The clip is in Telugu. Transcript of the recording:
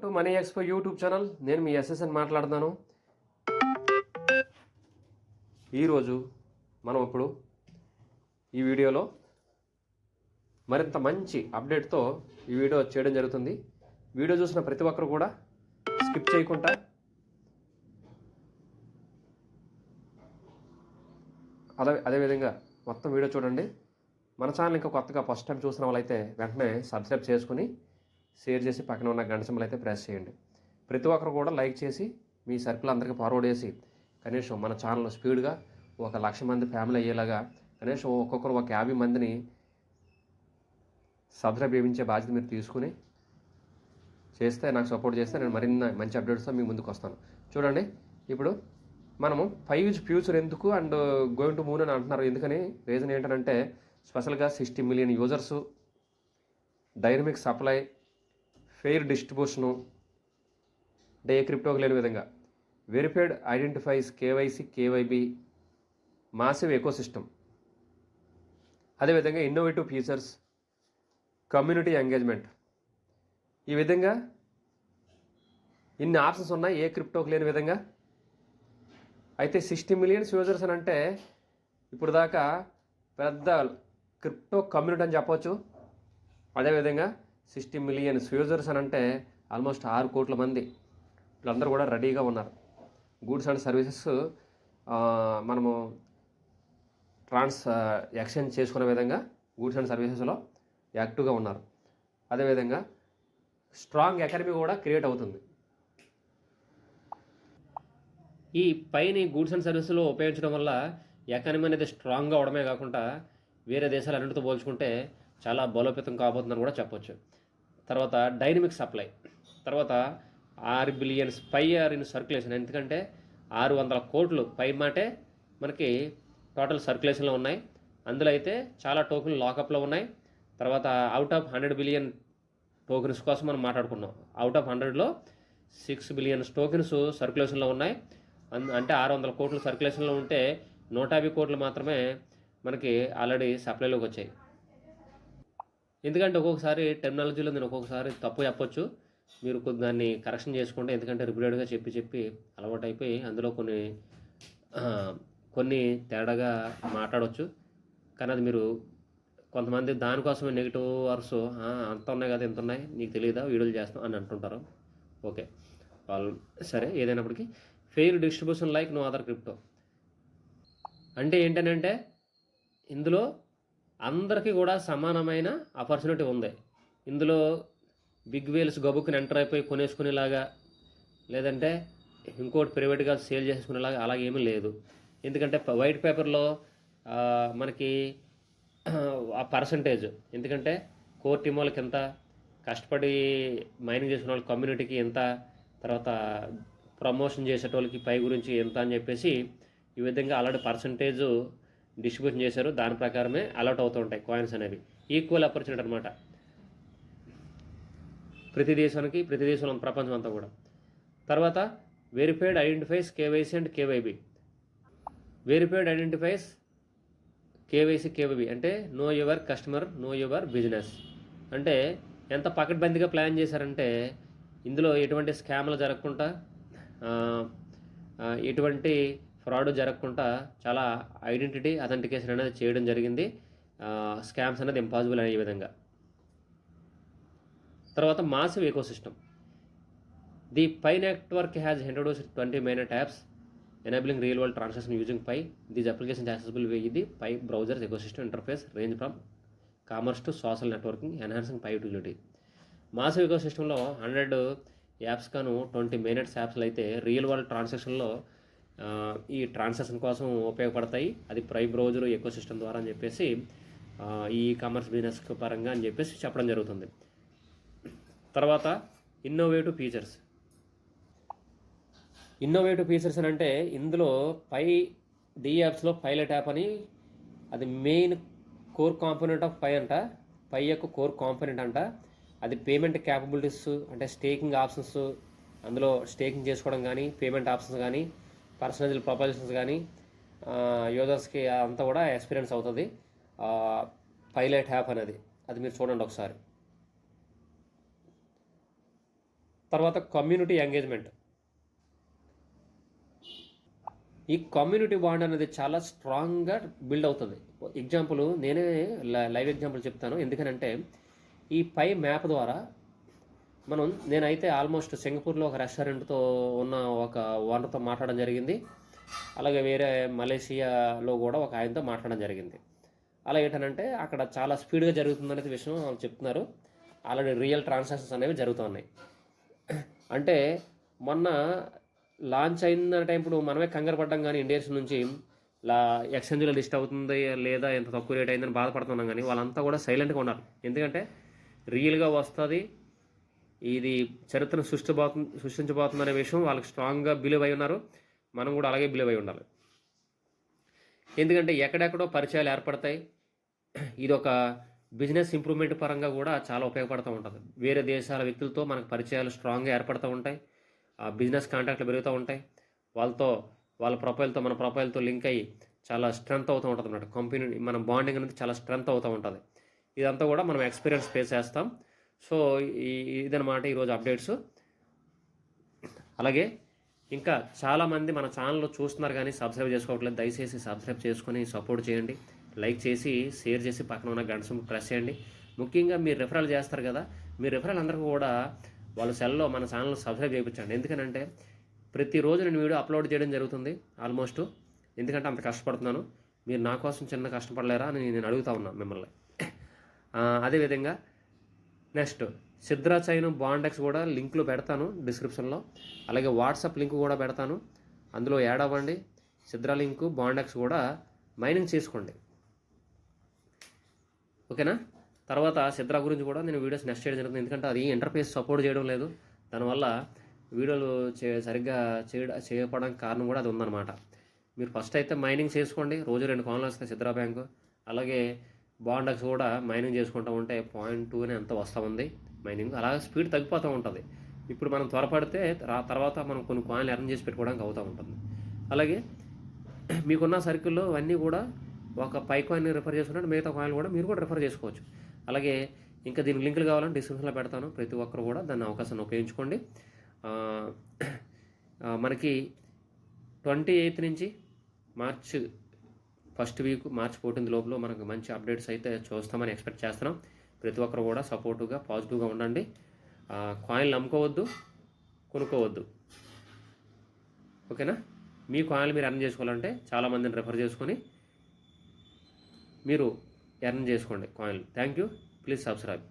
To money expo YouTube channel. నేను మీ ఎస్ఎస్ఎన్ మాట్లాడుతున్నాను. ఈరోజు మనం ఇప్పుడు ఈ వీడియోలో మరింత మంచి అప్డేట్తో ఈ వీడియో చేయడం జరుగుతుంది. వీడియో చూసిన ప్రతి ఒక్కరు కూడా స్కిప్ చేయకుండా అదేవిధంగా మొత్తం వీడియో చూడండి. మన ఛానల్ ఇంకా కొత్తగా ఫస్ట్ టైం చూసిన వాళ్ళైతే వెంటనే సబ్స్క్రైబ్ చేసుకుని షేర్ చేసి పక్కన ఉన్న గంట సింబల్ అయితే ప్రెస్ చేయండి. ప్రతి ఒక్కరు కూడా లైక్ చేసి మీ సర్కిల్ అందరికీ ఫార్వర్డ్ చేసి కనీసం మన ఛానల్ స్పీడ్గా 1,00,000 మంది ఫ్యామిలీ అయ్యేలాగా కనీసం ఒక్కొక్కరు 50 మందిని సబ్స్క్రైబ్ చేయించే బాధ్యత మీరు తీసుకుని చేస్తే, నాకు సపోర్ట్ చేస్తే నేను మరిన్ని మంచి అప్డేట్స్తో మీ ముందుకు వస్తాను. చూడండి, ఇప్పుడు మనము 5G ఫ్యూచర్ ఎందుకు అండ్ గోయింగ్ టు మూన్ అని అంటున్నారు. ఎందుకని రీజన్ ఏంటంటే స్పెషల్గా 60 million users, dynamic supply, fair distribution, అంటే ఏ క్రిప్టోకి లేని విధంగా verified identifies, KYC, KYB, massive ecosystem, అదేవిధంగా ఇన్నోవేటివ్ ఫీచర్స్, కమ్యూనిటీ ఎంగేజ్మెంట్, ఈ విధంగా ఇన్ని ఆప్షన్స్ ఉన్నాయి ఏ క్రిప్టోకి లేని విధంగా. అయితే 60 మిలియన్స్ యూజర్స్ అని అంటే ఇప్పుడు దాకా పెద్ద క్రిప్టో కమ్యూనిటీ అని చెప్పవచ్చు. అదేవిధంగా 60 మిలియన్స్ యూజర్స్ అని అంటే ఆల్మోస్ట్ 6 కోట్ల మంది వీళ్ళందరూ కూడా రెడీగా ఉన్నారు. గూడ్స్ అండ్ సర్వీసెస్ మనము ఎక్స్చేంజ్ చేసుకునే విధంగా గూడ్స్ అండ్ సర్వీసెస్లో యాక్టివ్గా ఉన్నారు. అదేవిధంగా స్ట్రాంగ్ ఎకానమీ కూడా క్రియేట్ అవుతుంది. ఈ పైన గూడ్స్ అండ్ సర్వీసెస్లో ఉపయోగించడం వల్ల ఎకానమీ అనేది స్ట్రాంగ్గా అవడమే కాకుండా వేరే దేశాలు అన్నిటితో పోల్చుకుంటే చాలా బలోపేతం కాబోతుందని కూడా చెప్పొచ్చు. తర్వాత డైనమిక్ సప్లై, తర్వాత 6 billions Pi are in circulation. ఎందుకంటే 600 కోట్లు పై మాటే మనకి టోటల్ సర్క్యులేషన్లో ఉన్నాయి. అందులో అయితే చాలా టోకెన్లు లాకప్లో ఉన్నాయి. తర్వాత అవుట్ ఆఫ్ 100 బిలియన్ టోకెన్స్ కోసం మనం మాట్లాడుకున్నాం. అవుట్ ఆఫ్ 100లో 6 బిలియన్స్ టోకెన్స్ సర్క్యులేషన్లో ఉన్నాయి. అంటే 600 కోట్లు సర్క్యులేషన్లో ఉంటే 150 కోట్లు మాత్రమే మనకి ఆల్రెడీ సప్లైలోకి వచ్చాయి. ఎందుకంటే ఒక్కొక్కసారి టెక్నాలజీలో నేను ఒక్కొక్కసారి తప్పు చెప్పొచ్చు, మీరు దాన్ని కరెక్షన్ చేసుకుంటే. ఎందుకంటే రిపీటెడ్గా చెప్పి అలవాటు అయిపోయి అందులో కొన్ని తేడాగా మాట్లాడవచ్చు. కానీ అది మీరు కొంతమంది దానికోసమే నెగిటివ్ వర్డ్స్ అంత ఉన్నాయి కదా, ఎంత ఉన్నాయి నీకు తెలియదా, వీడియోలు చేస్తాం అని అంటుంటారు. ఓకే, వాళ్ళు సరే. ఏదైనప్పటికీ fair distribution like no other crypto అంటే ఏంటంటే ఇందులో అందరికీ కూడా సమానమైన ఆపర్చునిటీ ఉంది. ఇందులో బిగ్ వేల్స్ గబుక్కుని ఎంటర్ అయిపోయి కొనేసుకునేలాగా, లేదంటే ఇంకోటి ప్రైవేట్గా సేల్ చేసుకునేలాగా అలాగే ఏమీ లేదు. ఎందుకంటే వైట్ పేపర్లో మనకి ఆ పర్సంటేజ్, ఎందుకంటే కోర్ టీమ్ వాళ్ళకి ఎంత, కష్టపడి మైనింగ్ చేసుకునే వాళ్ళకి కమ్యూనిటీకి ఎంత, తర్వాత ప్రమోషన్ చేసేటోళ్ళకి పై గురించి ఎంత అని చెప్పేసి ఈ విధంగా ఆల్రెడీ పర్సంటేజ్ డిస్ట్రిబ్యూషన్ చేశారు. దాని ప్రకారమే అలౌట్ అవుతూ ఉంటాయి కాయిన్స్ అనేవి. ఈక్వల్ ఆపర్చునిటీ అనమాట ప్రతి దేశంలో ప్రపంచం అంతా కూడా. తర్వాత verified identifies, KYC and KYB. Verified identifies, KYC, KYB అంటే know your customer, know your business. అంటే ఎంత పకడ్బందీగా ప్లాన్ చేశారంటే ఇందులో ఎటువంటి స్కామ్లు జరగకుండా, ఎటువంటి ఫ్రాడ్ జరగకుండా చాలా ఐడెంటిటీ అథెంటికేషన్ అనేది చేయడం జరిగింది. స్కామ్స్ అనేది ఇంపాసిబుల్ అనే విధంగా. తర్వాత massive ecosystem. The Pi network has introduced 20 miner apps enabling real world transaction using Pi. These applications accessible with the Pi browsers ecosystem interface range from commerce to social networking enhancing Pi utility. Massive ఎకోసిస్టంలో 100 యాప్స్ కాను 20 మైనర్స్ యాప్స్లు అయితే రియల్ వరల్డ్ ట్రాన్సాక్షన్లో ఈ ట్రాన్సాక్షన్ కోసం ఉపయోగపడతాయి. అది పై బ్రౌజర్ ఎకోసిస్టమ్ ద్వారా అని చెప్పేసి ఈ కామర్స్ బిజినెస్ పరంగా అని చెప్పేసి చెప్పడం జరుగుతుంది. తర్వాత ఇన్నోవేటివ్ ఫీచర్స్. ఇన్నోవేటివ్ ఫీచర్స్ అని అంటే ఇందులో పై డి యాప్స్లో పైలట్ యాప్ అని, అది మెయిన్ కోర్ కాంపోనెంట్ ఆఫ్ పై అంట. పై యొక్క కోర్ కాంపోనెంట్ అంట. అది పేమెంట్ క్యాపబిలిటీస్, అంటే స్టేకింగ్ ఆప్షన్స్, అందులో స్టేకింగ్ చేసుకోవడం కానీ, పేమెంట్ ఆప్షన్స్ కానీ, పర్సనల్ ప్రపోజల్స్ కానీ యూజర్స్కి అంతా కూడా ఎక్స్పీరియన్స్ అవుతుంది పైలట్ యాప్ అనేది. అది మీరు చూడండి ఒకసారి. తర్వాత కమ్యూనిటీ ఎంగేజ్మెంట్. ఈ కమ్యూనిటీ బాండ్ అనేది చాలా స్ట్రాంగ్గా బిల్డ్ అవుతుంది. ఎగ్జాంపుల్ నేనే లైవ్ ఎగ్జాంపుల్ చెప్తాను. ఎందుకనంటే ఈ పై మ్యాప్ ద్వారా నేనైతే ఆల్మోస్ట్ సింగపూర్లో ఒక రెస్టారెంట్తో ఉన్న ఒక ఓనర్తో మాట్లాడడం జరిగింది. అలాగే వేరే మలేషియాలో కూడా ఒక ఆయనతో మాట్లాడడం జరిగింది. అలా ఏంటంటే అక్కడ చాలా స్పీడ్గా జరుగుతుందనే విషయం వాళ్ళు చెప్తున్నారు. ఆల్రెడీ రియల్ ట్రాన్సాక్షన్స్ అనేవి జరుగుతున్నాయి. అంటే మొన్న లాంచ్ అయిన టైం ఇప్పుడు మనమే కంగారు పడ్డాం, కానీ ఇండియన్స్ నుంచి ఎక్స్చేంజ్లో లిస్ట్ అవుతుంది లేదా ఎంత తక్కువ రేట్ అయిందని బాధపడుతున్నాం, కానీ వాళ్ళంతా కూడా సైలెంట్గా ఉన్నారు. ఎందుకంటే రియల్గా వస్తుంది, ఇది చరిత్రను సృష్టించబోతుందనే విషయం వాళ్ళకి స్ట్రాంగ్గా బిలీవ్ అయి ఉన్నారు. మనం కూడా అలాగే బిలీవ్ అయి ఉండాలి. ఎందుకంటే ఎక్కడెక్కడో పరిచయాలు ఏర్పడతాయి. ఇది ఒక బిజినెస్ ఇంప్రూవ్మెంట్ పరంగా కూడా చాలా ఉపయోగపడుతూ ఉంటుంది. వేరే దేశాల వ్యక్తులతో మనకు పరిచయాలు స్ట్రాంగ్గా ఏర్పడుతూ ఉంటాయి. ఆ బిజినెస్ కాంటాక్ట్లు పెరుగుతూ ఉంటాయి. వాళ్ళ ప్రొఫైల్తో మన ప్రొఫైల్తో లింక్ అయ్యి చాలా స్ట్రెంత్ అవుతూ ఉంటుంది అన్నమాట. కంపెనీ మన బాండింగ్ అనేది చాలా స్ట్రెంత్ అవుతూ ఉంటుంది. ఇదంతా కూడా మనం ఎక్స్పీరియన్స్ ఫేస్ చేస్తాం. సో ఇదనమాట ఈరోజు అప్డేట్స్. అలాగే ఇంకా చాలామంది మన ఛానల్లో చూస్తున్నారు కానీ సబ్స్క్రైబ్ చేసుకోవట్లేదు. దయచేసి సబ్స్క్రైబ్ చేసుకొని సపోర్ట్ చేయండి. లైక్ చేసి షేర్ చేసి పక్కన ఉన్న గంట సింబల్ ప్రెస్ చేయండి. ముఖ్యంగా మీరు రిఫరల్ చేస్తారు కదా, మీ రిఫరల్ అందరికీ కూడా వాళ్ళ సెల్లో మన ఛానల్ సబ్స్క్రైబ్ చేయించండి. ఎందుకంటే ప్రతిరోజు నేను వీడియో అప్లోడ్ చేయడం జరుగుతుంది ఆల్మోస్ట్. ఎందుకంటే అంత కష్టపడుతున్నాను. మీరు నా కోసం చిన్న కష్టపడలేరా అని నేను అడుగుతా ఉన్నాను మిమ్మల్ని. అదేవిధంగా నెక్స్ట్ సిద్రా చైన్ బాండెక్స్ కూడా లింక్లు పెడతాను డిస్క్రిప్షన్లో. అలాగే వాట్సాప్ లింక్ కూడా పెడతాను, అందులో యాడ్ అవ్వండి. సిద్రా లింకు బాండెక్స్ కూడా మైనింగ్ చేసుకోండి, ఓకేనా. తర్వాత సిద్రా గురించి కూడా నేను వీడియోస్ నెక్స్ట్ చేయడం జరుగుతుంది. ఎందుకంటే అది ఇంటర్ఫేస్ సపోర్ట్ చేయడం లేదు, దానివల్ల వీడియోలు సరిగ్గా చేయకపోవడానికి కారణం కూడా అది ఉందన్నమాట. మీరు ఫస్ట్ అయితే మైనింగ్ చేసుకోండి. రోజు 2 కాయిన్లు వస్తాయి సిద్రా బ్యాంకు. అలాగే బాండెక్స్ కూడా మైనింగ్ చేసుకుంటూ ఉంటే 0.2 అని ఎంత వస్తూ ఉంది మైనింగ్. అలాగే స్పీడ్ తగ్గిపోతూ ఉంటుంది. ఇప్పుడు మనం త్వరపడితే తర్వాత మనం కొన్ని కాయిన్లు ఎర్న్ చేసి పెట్టుకోవడానికి అవుతూ ఉంటుంది. అలాగే మీకున్న సర్కిల్లో అన్నీ కూడా ఒక పై కాయిన్ రిఫర్ చేసుకుంటే మిగతా కాయిన్లు కూడా మీరు కూడా రిఫర్ చేసుకోవచ్చు. అలాగే ఇంకా దీనికి లింకులు కావాలని డిస్క్రిప్షన్లో పెడతాను. ప్రతి ఒక్కరు కూడా దాన్ని అవకాశాన్ని ఉపయోగించుకోండి. మనకి 28th నుంచి March 1st week, March 14th లోపల మనకు మంచి అప్డేట్స్ అయితే చూస్తామని ఎక్స్పెక్ట్ చేస్తున్నాం. ప్రతి ఒక్కరు కూడా సపోర్టుగా పాజిటివ్గా ఉండండి. కాయిన్లు అమ్ముకోవద్దు, కొనుక్కోవద్దు, ఓకేనా. మీ కాయిన్లు మీరు ఎర్న్ చేసుకోవాలంటే చాలామందిని రెఫర్ చేసుకొని మీరు ఎర్న్ చేసుకోండి కాయిన్లు. Thank you. Please subscribe.